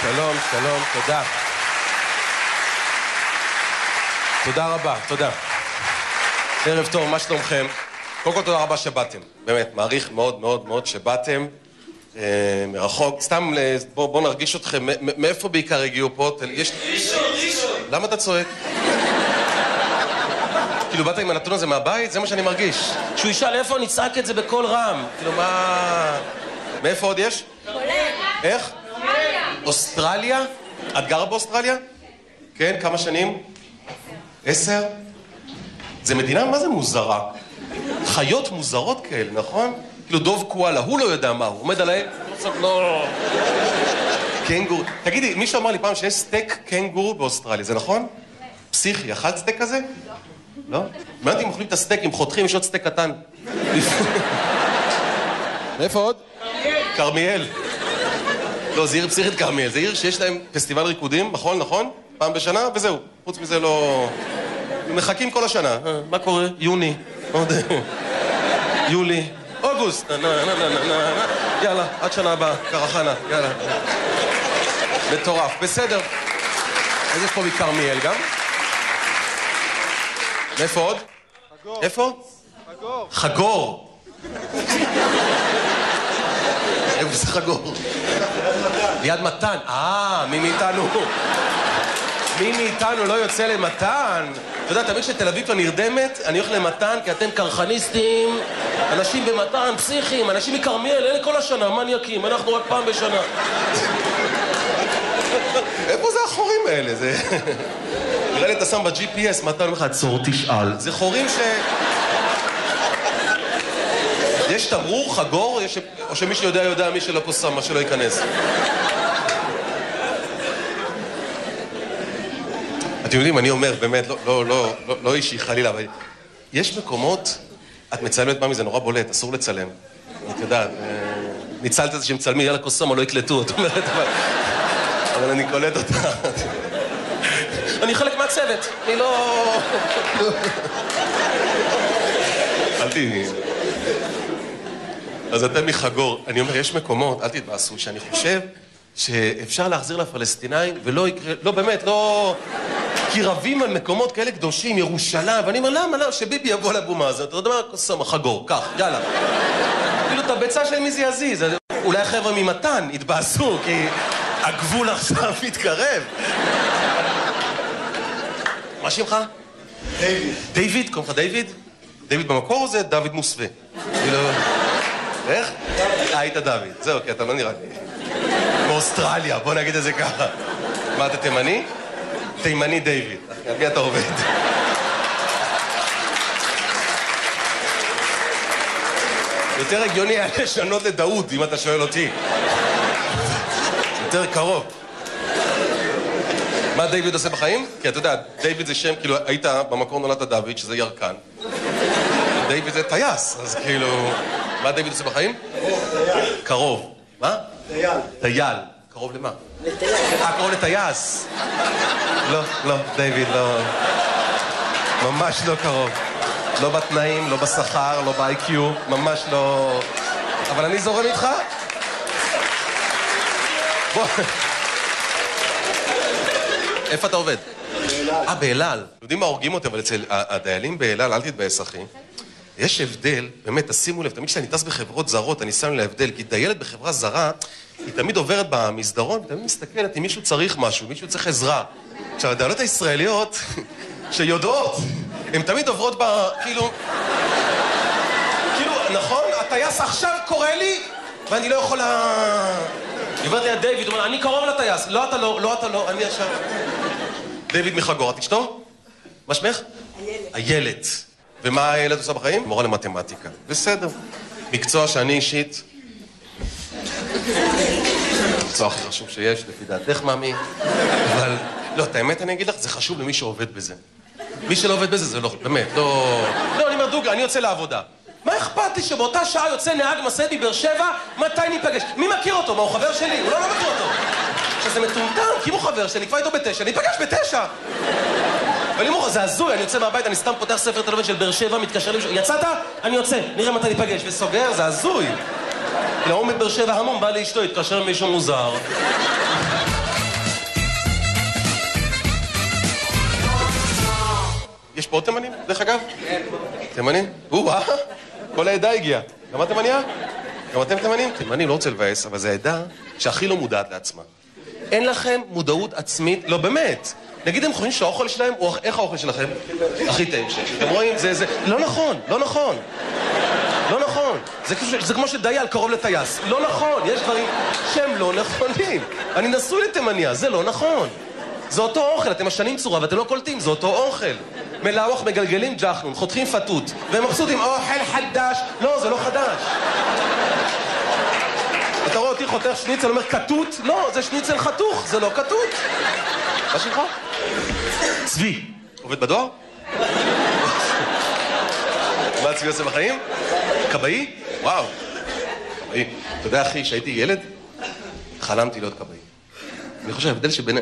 שלום, שלום, תודה. תודה רבה, תודה. ערב טוב, מה שלומכם? קודם כל תודה רבה שבאתם. באמת, מעריך מאוד מאוד מאוד שבאתם. מרחוק. סתם, בואו נרגיש אתכם. מאיפה בעיקר הגיעו פה? ראשון. למה אתה צועק? כאילו, באת עם הנתון הזה מהבית? זה מה שאני מרגיש. שהוא ישאל איפה נצעק את זה בקול רם. כאילו, מה... מאיפה עוד יש? איך? אוסטרליה? את גרה באוסטרליה? כן, כמה שנים? 10? זה מדינה, מה זה מוזרה? חיות מוזרות כאלה, נכון? כאילו דוב קואלה, הוא לא יודע מה הוא, עומד עליהם, לא... קנגור... תגידי, מישהו אמר לי פעם שיש סטייק קנגורו באוסטרליה, זה נכון? פסיכי, אכלת סטייק כזה? לא? מעט אם אוכלים את הסטייק, אם חותכים, יש עוד סטייק קטן. מאיפה עוד? כרמיאל. לא, זה עיר פסיכית כרמיאל, זה עיר שיש להם פסטיבל ריקודים, נכון? פעם בשנה, וזהו. חוץ מזה לא... מחכים כל השנה. מה קורה? יוני. יולי. אוגוסט. יאללה, עד שנה הבאה. קרחנה. יאללה. מטורף. בסדר. אז יש פה מכרמיאל גם. מאיפה עוד? חגור. איפה? חגור. חגור. איפה זה חגור? ליד מתן. מי מאיתנו? מי מאיתנו לא יוצא למתן? אתה יודע, תמיד שתל אביב כבר נרדמת, אני הולך למתן, כי אתם קרחניסטים, אנשים במתן, פסיכים, אנשים מכרמיאל, אלה כל השנה, מניאקים, אנחנו רק פעם בשנה. איפה זה החורים האלה? זה... נראה לי אתה שם ב-GPS, מתן אומר לך, עצור, תשאל. זה חורים ש... יש תמרור, חגור, או שמי שיודע, מי שלא פה שם, מה שלא ייכנס. אתם יודעים, אני אומר, באמת, לא אישי חלילה, אבל יש מקומות, את מצלמת פעמי, זה נורא בולט, אסור לצלם. את יודעת, ניצלת את זה שמצלמי, יאללה קוסם, לא יקלטו, את אומרת, אבל אני קולט אותה. אני חלק מהצוות, אני לא... אל תהיי. אז אתם מחגור, אני אומר, יש מקומות, אל תתבאסו, שאני חושב שאפשר להחזיר לפלסטינאים, ולא יקרה, לא באמת, לא... כי רבים על מקומות כאלה קדושים, ירושלים, ואני אומר, למה? שביבי יבוא לאבו מאזן, אתה יודע מה? קוסם, חגור, כך, יאללה. כאילו, את הביצה שלהם מי זה יזיז, אולי החבר'ה ממתן יתבאסו, כי הגבול עכשיו מתקרב. מה שמך? דיוויד. דיוויד? קוראים לך דיוויד? דיוויד במקור או זה דוד מוסווה? כאילו... איך? היית דוד, זהו, כי אתה לא נראה לי. מאוסטרליה, בוא נגיד את זה ככה. מה, אתה תימני? תימני דיוויד. על מי אתה עובד? יותר הגיוני היה לשנות לדאוד, אם אתה שואל אותי. יותר קרוב. מה דיוויד עושה בחיים? כי אתה יודע, דיוויד זה שם, כאילו, היית במקור נולדת דוד, שזה ירקן. דיוויד זה טייס, אז כאילו... מה דיוויד עושה בחיים? טייל. קרוב. מה? טייל. טייל. קרוב למה? לטייל. קרוב לטייס. לא, דיוויד, לא... ממש לא קרוב. לא בתנאים, לא בשכר, לא ב-IQ, ממש לא... אבל אני זורם איתך? בוא. איפה אתה עובד? באלעל. באלעל. יודעים מה הורגים אותי, אבל אצל הדיילים באלעל, אל תתבאס אחי. יש הבדל, באמת, תשימו לב, תמיד כשאני טס בחברות זרות, אני שם להבדל, כי דיילת בחברה זרה, היא תמיד עוברת במסדרון, ותמיד מסתכלת אם מישהו צריך משהו, מישהו צריך עזרה. עכשיו, הדיילות הישראליות, שיודעות, הן תמיד עוברות כאילו, נכון, הטייס עכשיו קורא לי, ואני לא יכולה... היא אומרת לי, דיוויד, הוא אומר, אני קרוב לטייס, לא אתה לא, אני עכשיו... דיוויד מחגור, את אשתו? מה שמך? איילת. ומה הילד עושה בחיים? מורה למתמטיקה. בסדר. מקצוע שאני אישית... מקצוע הכי חשוב שיש, לפי דעתך, מאמי. אבל... לא, את האמת אני אגיד לך, זה חשוב למי שעובד בזה. מי שלא עובד בזה, זה לא... באמת, לא... לא, אני אומר, דוגה, אני יוצא לעבודה. מה אכפת לי שבאותה שעה יוצא נהג מסעי מבאר שבע, מתי ניפגש? מי מכיר אותו? מה, הוא חבר שלי? הוא לא מכיר אותו. שזה מטומטם, כי אם הוא חבר שלי, כבר איתו ב9, ניפגש ב9. אבל אם הוא... זה הזוי, אני יוצא מהבית, אני סתם פותח ספר טלוויזיה של באר שבע, מתקשר למישהו, יצאת? אני יוצא, נראה מתי ניפגש, וסוגר, זה הזוי. לעומד באר שבע המון, בא לאשתו, התקשר למישהו מוזר. פה עוד תימנים, דרך אגב? תימנים? כל העדה הגיעה. גם את תימניה? גם אתם תימנים? תימנים, לא רוצה לבאס, אבל זו העדה שהכי לא מודעת לעצמה. אין לכם מודעות עצמית, לא באמת. נגיד הם חושבים שהאוכל שלהם, או איך האוכל שלכם? הכי טעים שיש. אתם רואים? זה לא נכון, לא נכון. לא נכון. זה כמו שדייל קרוב לטייס. לא נכון, יש דברים שהם לא נכונים. אני נשוי לתימניה, זה לא נכון. זה אותו אוכל, אתם משנים צורה ואתם לא קולטים, זה אותו אוכל. מלאוח מגלגלים ג'חנון, חותכים פתות, והם מבסוטים, אוכל חדש. לא, זה לא חדש. אתה רואה אותי חותך שניצל, אומר כתות? לא, זה שניצל חתוך, זה לא כתות. מה שלך? צבי. עובד בדואר? מה צבי עושה בחיים? קבעי? וואו. קבעי. אתה יודע, אחי, שהייתי ילד, חלמתי להיות קבעי. אני חושב,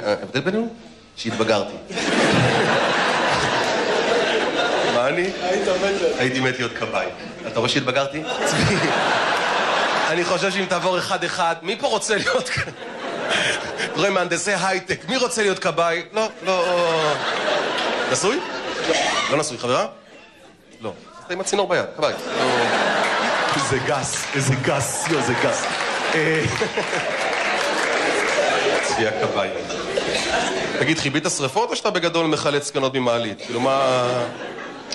ההבדל בינינו? שהתבגרתי. מה אני? הייתי מת להיות קבעי. אתה רואה שהתבגרתי? צבי. אני חושב שאם תעבור אחד-אחד, מי פה רוצה להיות קבעי? רואה מהנדסי הייטק, מי רוצה להיות קבעי? לא, לא... נשוי? לא נשוי, חברה? לא. אתה עם הצינור ביד, קבעי. איזה גס, איזה גס, איזה גס. צבי הקבעי. תגיד, חיבית השריפות או שאתה בגדול מחלץ קנות ממעלית? כאילו מה...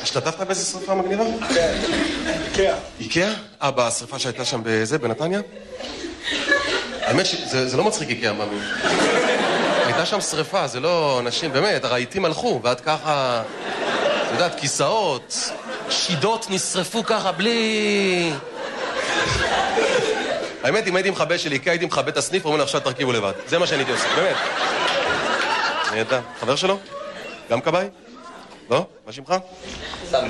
השתתפת באיזה שריפה מגניבה? כן, איקאה. איקאה? בשריפה שהייתה שם בזה, בנתניה? האמת שזה לא מצחיק איקאה, מאמין. הייתה שם שריפה, זה לא אנשים, באמת, הרהיטים הלכו, ועד ככה, אתה יודעת, כיסאות, שידות נשרפו ככה בלי... האמת, אם הייתי מכבה של איקאה, הייתי מכבה את הסניף, אומרים לה, עכשיו תרכיבו לבד. זה מה שאני הייתי עושה, באמת. אני יודע, חבר שלו? גם קבעי? לא? מה שמך? סמי.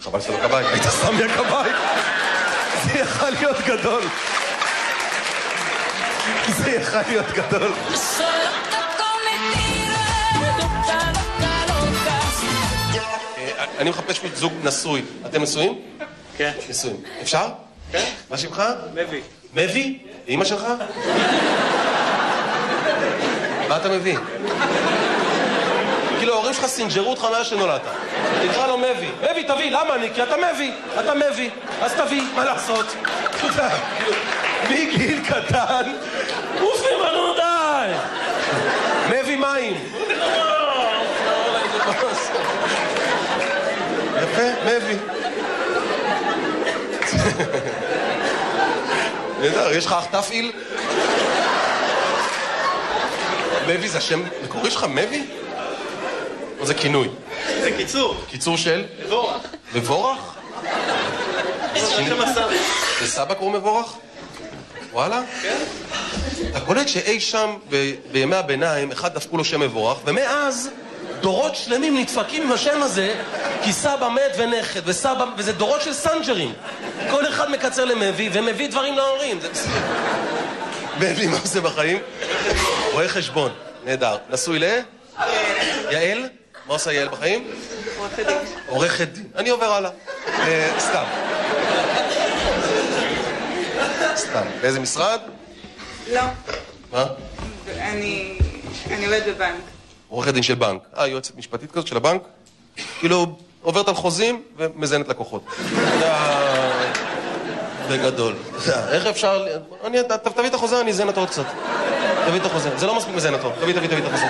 חבל שלו קבעי, היית סמי הקבעי. זה יכל להיות גדול. זה יכל להיות גדול. אני מחפש פה זוג נשוי. אתם נשואים? כן. נשואים. אפשר? כן. מה שמך? מבי. מבי? אמא שלך? מה אתה מביא? כאילו, ההורים שלך סינג'רו אותך מאז שנולדת. תקרא לו מבי. מבי, תביא, למה אני? כי אתה מבי. אתה מבי. אז תביא, מה לעשות? מגיל קטן, אופי מנו די! מביא מים. יפה, מביא. נהדר, יש לך אח תפעיל? מביא זה השם מקורי שלך, מביא? או זה כינוי? זה קיצור. קיצור של? מבורך. מבורך? זה שם הסבא. לסבא קוראים מבורך? וואלה? כן. אתה קולט שאי שם בימי הביניים אחד דפקו לו שם מבורך, ומאז דורות שלמים נדפקים עם השם הזה, כי סבא מת ונכד, וזה דורות של סנג'רים. כל אחד מקצר למביא, ומביא דברים להורים. מביא, מה עושה בחיים? רואה חשבון. נהדר. נשוי ל? יעל? מה עושה יעל בחיים? עורכת דין. עורכת דין. אני עובר הלאה. סתם. סתם. באיזה משרד? לא. מה? אני עובדת בבנק. עורכת דין של בנק. יועצת משפטית כזאת של הבנק? כאילו, עוברת על חוזים ומזיינת לקוחות. בגדול. איך אפשר... תביא את החוזה, אני אזיין אותו עוד קצת. תביא את החוזה. זה לא מספיק מזיין אותו. תביא את החוזה.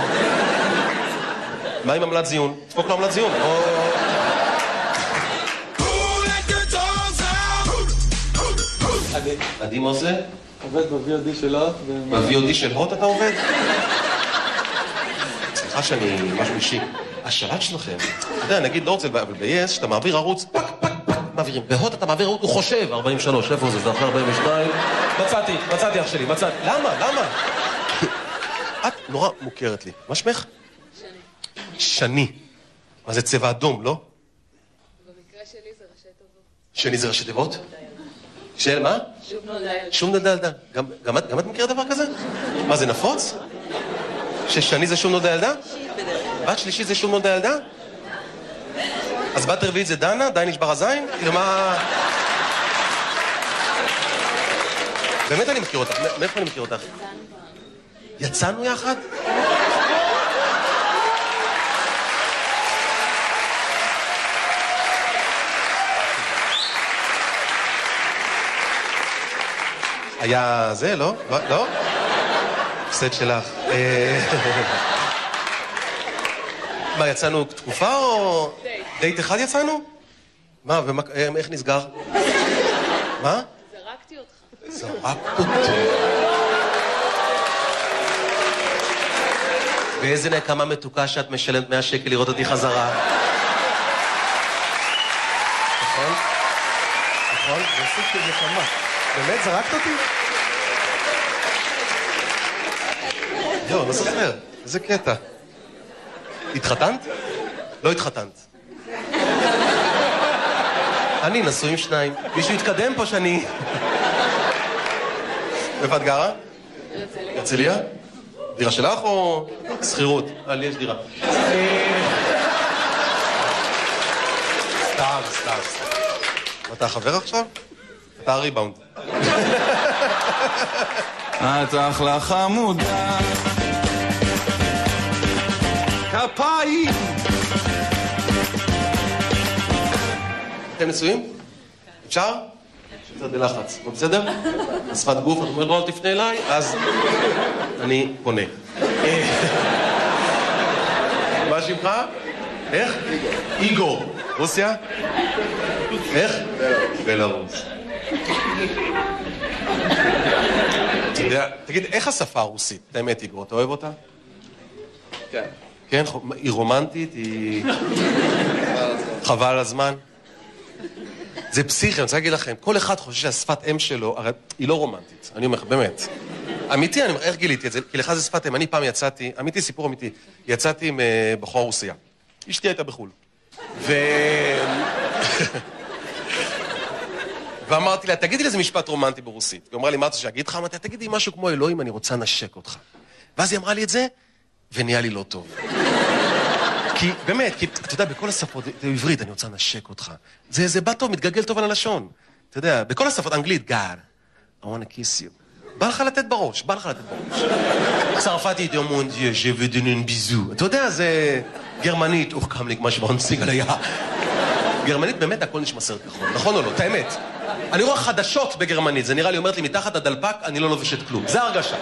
מה עם עמלת זיון? תפוק לו עמלת זיון. עדי מה עושה? עובד ב-VOD של הוט. ב-VOD של הוט אתה עובד? סליחה שאני משהו אישי. השלט שלכם, אתה יודע, נגיד לא רוצה, אבל ב-yes, שאתה מעביר ערוץ, פק, מעבירים. בהוט אתה מעביר ערוץ, הוא חושב, 43, איפה זה? זה אחרי 42? מצאתי אח שלי, מצאתי. למה? את נורא מוכרת לי. מה שמך? שני. מה זה צבע אדום, לא? במקרה שלי זה ראשי תיבות. שני זה ראשי תיבות? של מה? שום נולדה ילדה. גם את מכירה דבר כזה? מה זה נפוץ? ששני זה שום נולדה ילדה? בת שלישית זה שום נולדה ילדה? אז בת רביעית זה דנה? די נשבר הזין? כאילו מה... באמת אני מכיר אותך. מאיפה אני מכיר אותך? יצאנו יחד? היה זה, לא? לא? הפסד שלך. מה, יצאנו תקופה או... דייט אחד יצאנו? מה, איך נסגר? מה? זרקתי אותך. זרקת אותי. ואיזה נקמה מתוקה שאת משלמת 100 שקל לראות אותי חזרה. נכון? נכון? זה סוג של נקמה. באמת, זרקת אותי? לא, לא זוכר. איזה קטע. התחתנת? לא התחתנת. אני נשוי עם 2. מישהו יתקדם פה שאני... איפה את גרה? הרצליה? דירה שלך או שכירות? לי יש דירה. סתם. אתה חבר עכשיו? אתה הריבאונד. את אחלה חמודה. כפיים! אתם נשואים? אפשר? קצת בלחץ. בסדר? שפת גוף, את אומרת, לא תפנה אליי, אז אני פונה. מה שמך? איך? איגור. רוסיה? איך? בלרוס. תגיד, איך השפה הרוסית? האמת, איגור, אתה אוהב אותה? כן. כן? היא רומנטית? היא... חבל על הזמן? זה פסיכי, אני רוצה להגיד לכם, כל אחד חושב שהשפת אם שלו, הרי היא לא רומנטית, אני אומר לך, באמת. אמיתי, אני אומר, איך גיליתי את זה? כי לך זה שפת אם, אני פעם יצאתי, אמיתי, סיפור אמיתי, יצאתי עם בחורה רוסיה. אשתי הייתה בחול. ואמרתי לה, תגידי לי איזה משפט רומנטי ברוסית. היא אמרה לי, מה אתה שאגיד לך? אמרתי לה, תגידי משהו כמו אלוהים, אני רוצה נשק אותך. ואז היא אמרה לי את זה, ונהיה לי לא טוב. כי, באמת, כי, אתה יודע, בכל השפות, בעברית, אני רוצה לנשק אותך. זה בא טוב, מתגלגל טוב על הלשון. אתה יודע, בכל השפות, אנגלית, God, I want to kiss you. בא לך לתת בראש. צרפתית, mon Dieu, je veux donner un bisou. אתה יודע, זה גרמנית, קמליק, מה שמרנסיג עליה. גרמנית, באמת, הכל נשמע סרט נכון או לא? את האמת. אני רואה חדשות בגרמנית, זה נראה לי, אומרת לי, מתחת הדלפק, אני לא לובשת כלום. זה הרגשה.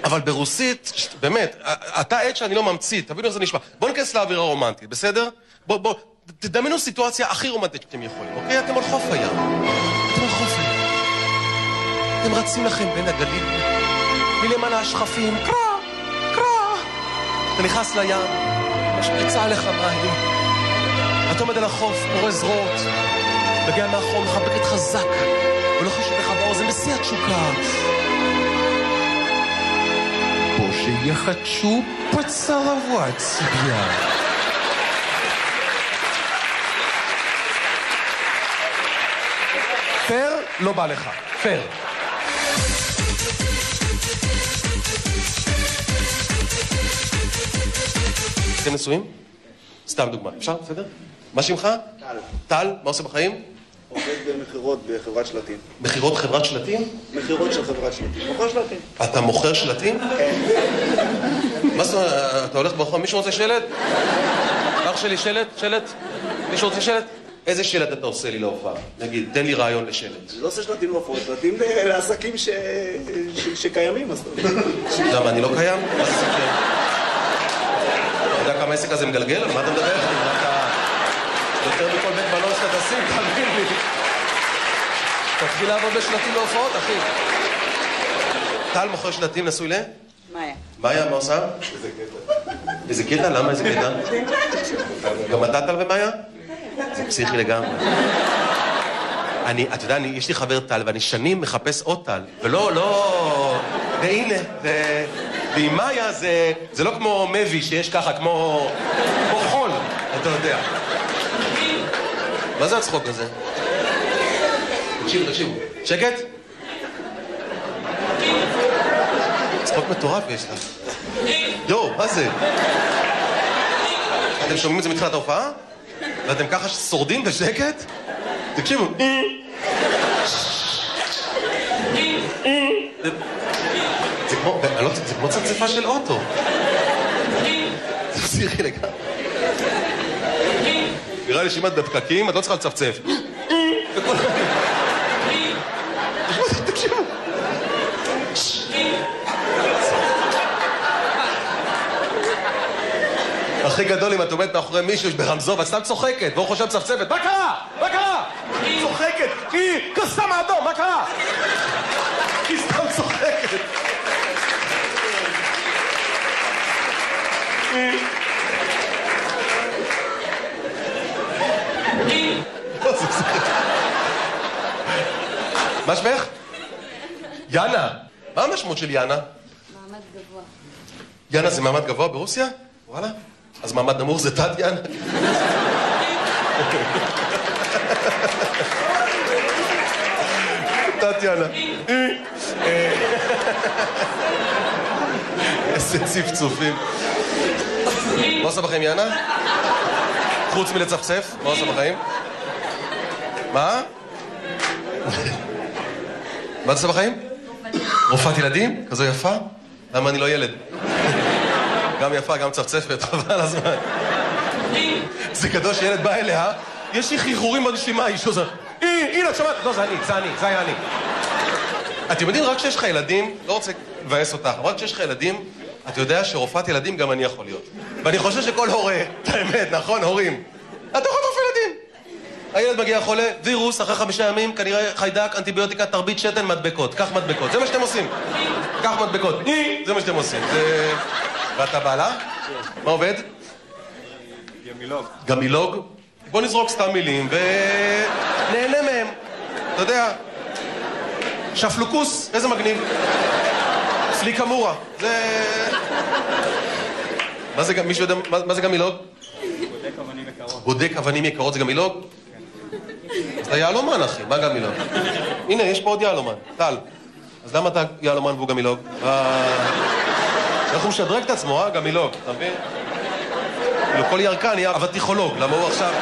אבל ברוסית, באמת, אתה עד שאני לא ממציא, תבינו איך זה נשמע. בואו נכנס לאווירה רומנטית, בסדר? בואו, תדמיינו סיטואציה הכי רומנטית שאתם יכולים, אוקיי? אתם על חוף הים. אתם רצים לכם בין הגלים, מלמעלה השכפים, קרא. אתה נכנס לים, משפריצה עליך מים. אתה עומד על החוף, פורס זרועות, מגיע מאחור, מחבקת חזק, ולא חושב לך באוזן בשיא התשוקה. Боже, я хочу поцеловать тебя. פייר לא בא לך. פייר. אתם נשואים? סתם דוגמה. אפשר? בסדר? מה שמך? טל. טל? מה עושה בחיים? עובד במחירות בחברת שלטים. מחירות חברת שלטים? מחירות של חברת שלטים. מוכר שלטים. אתה מוכר שלטים? כן. מה זאת אומרת? אתה הולך ברחוב? מישהו רוצה שלט? אח שלי, שלט? מישהו רוצה שלט? איזה שלט אתה עושה לי להופעה? נגיד, תן לי רעיון לשלט. זה לא עושה שלטים להופעות, שלטים לעסקים שקיימים, אז טוב. למה, אני לא קיים? מה זה סקר? אתה יודע כמה העסק הזה מגלגל? על מה אתה מדבר? יותר מכל בית מלון שאתה תשים, תבין לי. תתחיל לעבוד בשלטים להופעות, אחי. טל מוכר שלטים, נשוי ל? מאיה. מאיה, מה עושה? איזה קטע? למה איזה קטע? גם אתה טל ומאיה? זה פסיכי לגמרי. אתה יודע, יש לי חבר טל, ואני שנים מחפש עוד טל, ולא... והנה, ועם מאיה זה לא כמו מבי שיש ככה, כמו חול, אתה יודע. מה זה הצחוק הזה? תקשיבו. שקט? צחוק מטורף יש לך. יו, מה זה? אתם שומעים את זה מתחילת ההופעה? ואתם ככה שורדים בשקט? תקשיבו. זה כמו צפצפה של אוטו. זה פסיכי לגמרי. נראה לי שאם את בפקקים, את לא צריכה לצפצף. מצחיק גדול אם את עומדת מאחורי מישהו ברמזור ואת סתם צוחקת, והוא חושב צפצפת, מה קרה? מה קרה? היא צוחקת, היא קסם האדום, מה קרה? היא סתם צוחקת. מה שמך? יאנה. מה המשמעות של יאנה? מעמד גבוה. יאנה זה מעמד גבוה ברוסיה? וואלה. אז מעמד נמוך זה תת יאנה? תת יאנה. איזה צפצופים. מה עושה בחיים יאנה? חוץ מלצפצף? מה עושה בחיים? מה? מה עושה בחיים? רופאת ילדים? כזו יפה? למה אני לא ילד? גם יפה, גם צפצפת, חבל הזמן. זה גדול שילד בא אליה, יש לי חיחורים בנשימה, איש עוזר. הנה, שמעת? לא, זה היה אני. אתם יודעים, רק כשיש לך ילדים, לא רוצה לבאס אותך, רק כשיש לך ילדים, אתה יודע שרופאת ילדים גם אני יכול להיות. ואני חושב שכל הורה, את האמת, נכון, הורים, אתה יכול רופא ילדים. הילד מגיע חולה, וירוס, אחרי 5 ימים, כנראה חיידק, אנטיביוטיקה, תרבית שתן, מדבקות. קח מדבקות, זה מה שאתם עושים. קח מדבקות, זה מה שאתם עושים. ואתה בעלה? מה עובד? גמילוג. גמילוג? בוא נזרוק סתם מילים ונהנה מהם. אתה יודע, שפלוקוס, איזה מגניב. פליקמורה, זה... מה זה, מישהו יודע, מה זה גמילוג? בודק אבנים יקרות. בודק אבנים יקרות זה גמילוג? זה יהלומן, אחי, מה גמילוג? הנה, יש פה עוד יהלומן, טל. אז למה אתה יהלומן והוא גמילוג? איך הוא משדרג את עצמו, גמילוג, אתה מבין? כאילו, כל ירקן יהיה אבטיחולוג, למה הוא עכשיו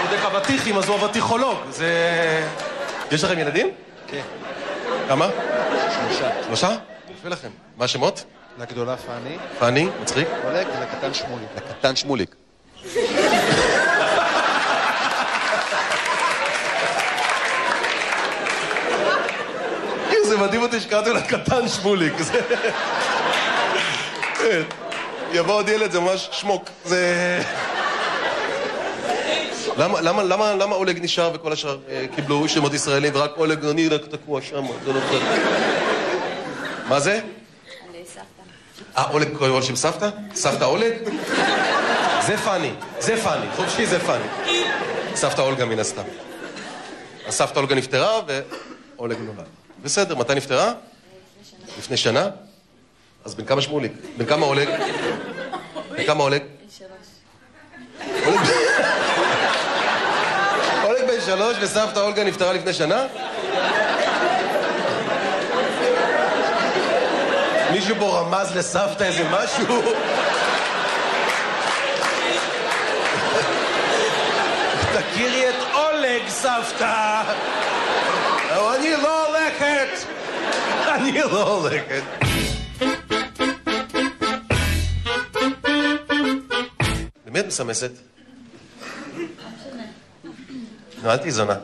בודק אבטיחים, אז הוא אבטיחולוג. זה... יש לכם ילדים? כן. כמה? 3. 3? יפה לכם. מה השמות? לגדולה פאני, פאני, מצחיק? אולג, ולקטן שמוליק. לקטן שמוליק. זה מדהים אותי שקראתי לקטן שמוליק. יבוא עוד ילד, זה ממש שמוק. זה... למה אולג נשאר וכל השאר קיבלו שמות ישראלים ורק אולג אני רק תקוע שם? זה לא חד. מה זה? אני סבתא. אולג קוראים שם סבתא? סבתא אולג? זה פאני, זה פאני, חופשי זה פאני. סבתא אולגה מן הסתם. הסבתא אולגה נפטרה ואולג נולד. בסדר, מתי נפטרה? לפני שנה. אז בן כמה שמוליק? בן כמה אולג? בן כמה אולג? 3. אולג בן 3 וסבתא אולגה נפטרה לפני שנה? מישהו פה רמז לסבתא איזה משהו? תכירי את אולג, סבתא! אני לא הולכת! אני לא הולכת. למי את מסמסת? נו, אל תהי זונה.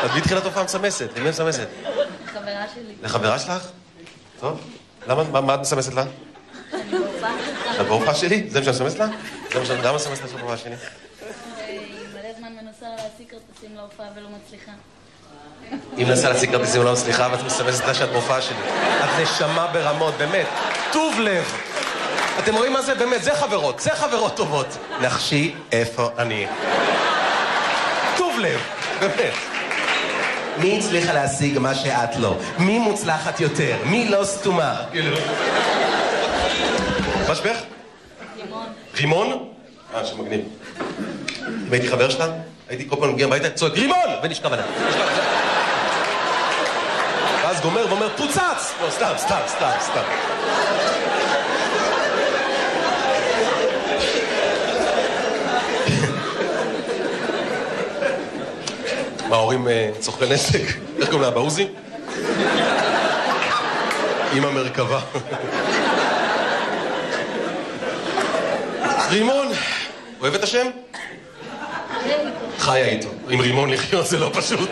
את מתחילת הופעה מסמסת. למי את מסמסת? חברה שלי. לחברה שלך? טוב. למה? מה את מסמסת לה? אני בהופעה שלך. את בהופעה שלי? זה מה שאני מסמסת לה? למה מסמסת לה של בהופעה שלי? היא מלא זמן מנסה להשיג כרטיסים להופעה ולא מצליחה. אם נסה להשיג כרטיסים ולא מצליחה ואת מסמסת לה שאת בהופעה שלי. את נשמה ברמות, באמת. טוב לב. אתם רואים מה זה? באמת, זה חברות טובות. נחשי איפה אני. טוב לב, באמת. מי הצליחה להשיג מה שאת לא? מי מוצלחת יותר? מי לא סתומה? מה שמך? רימון. רימון? שמגניב. אם הייתי חבר שלה, הייתי כל פעם מגיע הביתה, צועק רימון! ונשכב עליה. ואז גומר ואומר פוצץ! לא, סתם. מה, ההורים צורכי נשק? איך קוראים לה, בעוזי? עם המרכבה. רימון, אוהב את השם? חיה איתו. עם רימון לחיות זה לא פשוט.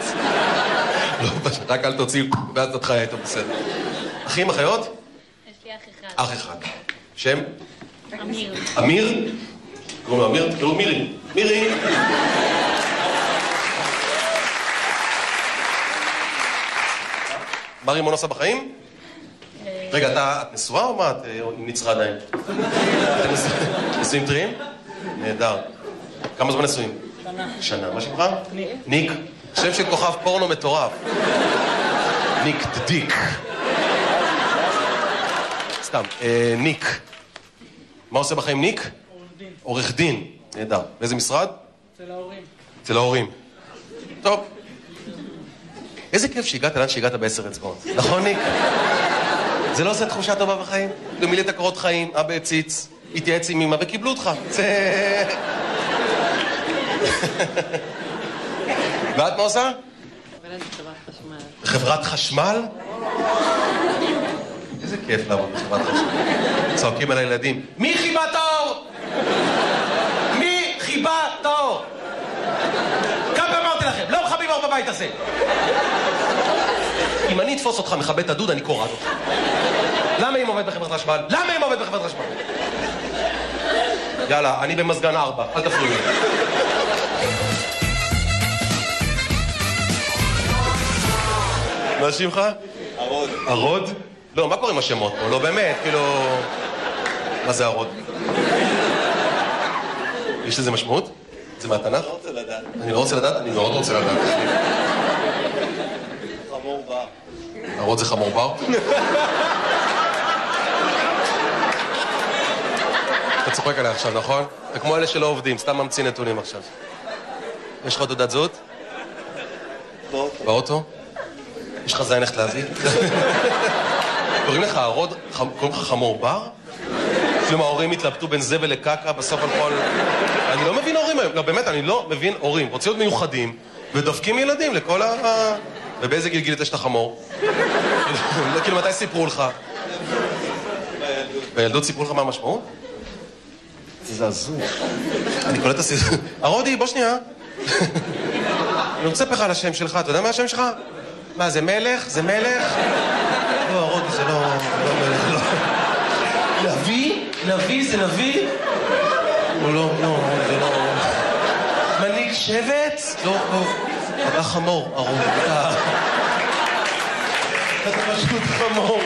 לא פשוט, רק אל תוציא, ואז את חיה איתו בסדר. אחים, אחיות? יש לי אח אחד. אח אחד. שם? אמיר. אמיר? קוראים לו אמיר? תראו מירי. מירי! מה רימון עושה בחיים? רגע, את נשואה או מה? את עם נצרה עדיין? אתם נשואים טריים? נהדר. כמה זמן נשואים? שנה. מה שמך? ניק. שם של כוכב פורנו מטורף. ניק דיק. סתם. ניק. מה עושה בחיים ניק? עורך דין. נהדר. באיזה משרד? אצל ההורים. אצל ההורים. טוב. איזה כיף שהגעת לאן שהגעת ב10 אצבעות. נכון, ניק? זה לא עושה תחושה טובה בחיים? מילאת קורות חיים, אבא הציץ, התייעץ עם אמא וקיבלו אותך. זה... ואת מה עושה? עובדת בחברת חשמל. בחברת חשמל? איזה כיף לעבוד בחברת חשמל. צועקים על הילדים. מי חיבה את האור? מי חיבה את האור? כמה פעמים אמרתי לכם, לא מכבים אור בבית הזה. אם אני אתפוס אותך מכבה את הדוד, אני קורא אותך. למה אם עובד בחברת חשמל? למה אם עובד בחברת חשמל? יאללה, אני במזגן 4, אל תפריעו לי. מה שמך? הרוד. הרוד? לא, מה קורה עם השמות פה? לא באמת, כאילו... מה זה הרוד? יש לזה משמעות? זה מהתנ"ך? לא רוצה לדעת. אני לא רוצה לדעת? אני מאוד רוצה לדעת. חמור בר. הרוד זה חמור בר? אתה צוחק עליה עכשיו, נכון? זה כמו אלה שלא עובדים, סתם ממציא נתונים עכשיו. יש לך תעודת זהות? באוטו. באוטו? יש לך זין איך להביא? קוראים לך הרוד, קוראים לך חמור בר? כלומר, ההורים התלבטו בין זבל לקקה בסוף על כל... אני לא מבין הורים היום. לא, באמת, אני לא מבין הורים. רוצים להיות מיוחדים ודופקים ילדים לכל ה... ובאיזה גיל גילית יש את החמור? כאילו, מתי סיפרו לך? בילדות סיפרו לך מה המשמעות? זה הזוי. אני קולט את הסיפור. הרודי, בוא שנייה. אני רוצה פחה על השם שלך. אתה יודע מה השם שלך? מה, זה מלך? זה מלך? לא, הרודי, זה לא מלך, לא. נביא? נביא? זה נביא? לא, זה לא... מנהיג שבט? לא. אתה חמור, ארון. אתה פשוט חמור.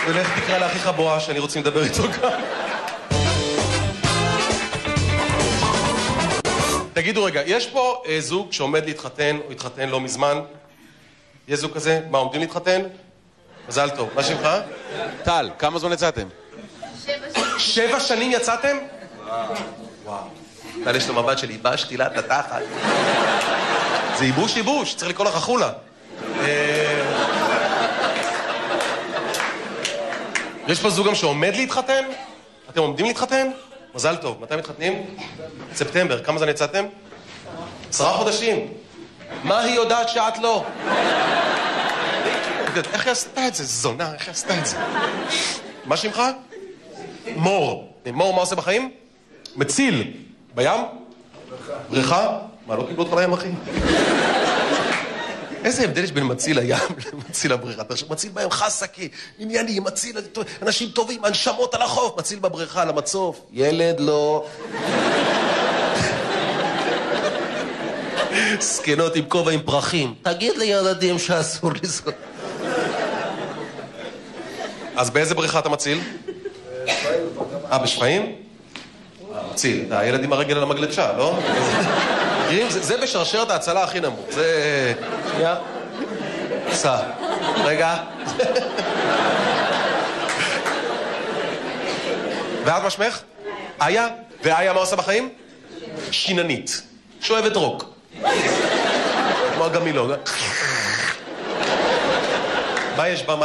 ולך תקרא לאחיך בואש, שאני רוצים לדבר איתו גם. תגידו רגע, יש פה זוג שעומד להתחתן, או התחתן לא מזמן? יש זוג כזה? מה, עומדים להתחתן? מזל טוב. מה שמך? טל, כמה זמן יצאתם? 7 שנים יצאתם? וואו. טל, יש לו מבט של ייבשתי לה את התחת. זה ייבוש, צריך לקרוא לך חולה. יש פה זוג גם שעומד להתחתן? אתם עומדים להתחתן? מזל טוב. מתי מתחתנים? ספטמבר. כמה זמן יצאתם? 10 חודשים. מה היא יודעת שאת לא? איך היא עשתה את זה? זונה, איך היא עשתה את זה? מה שמך? מור. מור, מה עושה בחיים? מציל. בים? בריכה? מה, לא קיבלו אותך לים, אחי? איזה הבדל יש בין מציל הים למציל הבריכה? אתה חושב, מציל בים חסקי, ענייני, מציל אנשים טובים, הנשמות על החוף, מציל בבריכה, על המצוף. ילד לא. סקנות עם כובע עם פרחים. תגיד לילדים שאסור לזכות. אז באיזה בריכה אתה מציל? בשפיים? מציל. הילד עם הרגל על המגלשה, לא? זה בשרשרת ההצלה הכי נמוך. זה... שנייה. סע. רגע. ואת מה שמך? איה? ואיה מה עושה בחיים? שיננית. שואבת רוק. כמו הגמילו. מה יש בה?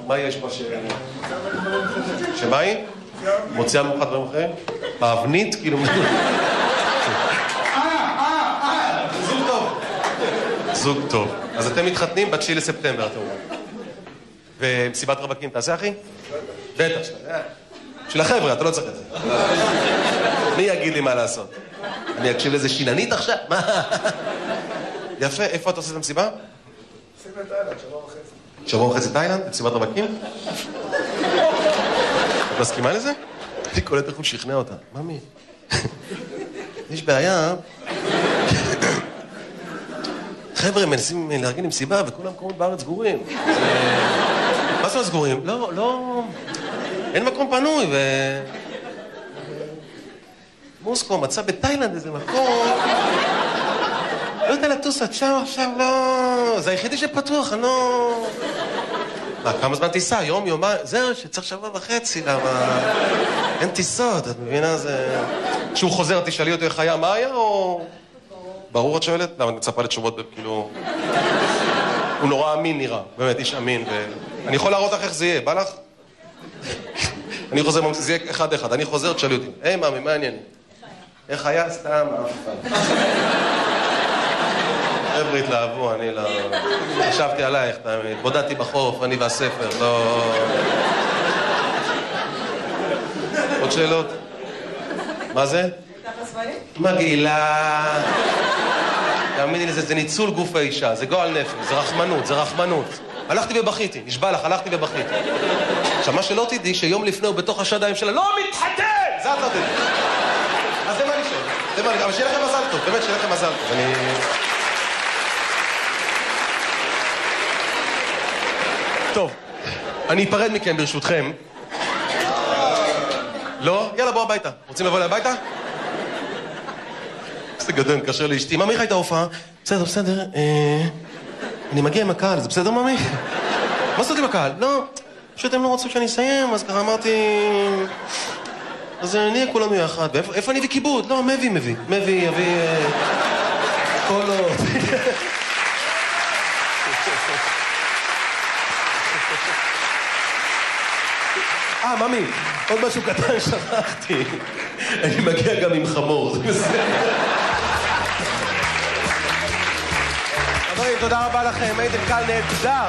מה יש בה ש... שמה היא? מוציאה ממך דברים אחרים? האבנית? כאילו... זוג טוב. זוג טוב. אז אתם מתחתנים ב9 לספטמבר, אתם אומרים. ומסיבת רווקים תעשה, אחי? בטח. של החבר'ה, אתה לא צריך את זה. מי יגיד לי מה לעשות? אני אקשיב לזה שיננית עכשיו? מה? יפה, איפה אתה עושה את המסיבה? עושים בתאילנד, 1.5 שבוע. שבוע וחצי תאילנד? מסיבת רווקים? את מסכימה לזה? אני קולט איך הוא שכנע אותה. ממי, יש בעיה. חבר'ה מנסים לארגן עם סיבה וכל המקומות בארץ סגורים. מה זאת אומרת סגורים? לא... אין מקום פנוי מוסקו מצא בתאילנד איזה מקום. לא יודע לטוס עד שם עכשיו, לא... זה היחידי שפתוח, אני לא... מה, כמה זמן טיסה? יום, יומיים? זהו, שצריך 1.5 שבוע, למה... אין טיסות, את מבינה? זה... כשהוא חוזר, תשאלי אותו איך היה, מה היה, או... ברור את שואלת? למה, אני מצפה לתשובות כאילו... הוא נורא אמין נראה, באמת, איש אמין, אני יכול להראות לך איך זה יהיה, בא לך? אני חוזר, זה יהיה אחד-אחד, אני חוזר, תשאלי אותי. היי, מאמי, מה העניינים? איך היה? סתם, אף פעם. חבר'ה התלהבו, אני לא... חשבתי עלייך, תמיד. בודדתי בחוף, אני והספר, לא... עוד שאלות? מה זה? מגעילה. תאמיני לזה, זה ניצול גוף האישה, זה גועל נפש, זה רחמנות, זה רחמנות. הלכתי ובכיתי, נשבע לך, הלכתי ובכיתי. עכשיו, מה שלא תדעי, שיום לפני הוא בתוך השדיים שלה, לא מתחתן! זה את לא תדעי. אז זה מה אני שואל, זה מה אני... אבל שיהיה לכם מזל טוב, באמת שיהיה לכם מזל טוב, אני... טוב, אני אפרד מכם ברשותכם. לא? יאללה, בוא הביתה. רוצים לבוא להביתה? זה גדול, מתקשר לאשתי. ממי, איך הייתה ההופעה? בסדר, בסדר. אני מגיע עם הקהל, זה בסדר, ממי? מה עשית עם הקהל? לא, פשוט הם לא רצו שאני אסיים, אז ככה אמרתי... אז נהיה כולנו יחד. איפה אני וכיבוד? לא, מביא. מביא, יביא... קולות. ממי, עוד משהו קטן שכחתי. אני מגיע גם עם חמור, זה בסדר. חברים, תודה רבה לכם, הייתם קהל נהדר.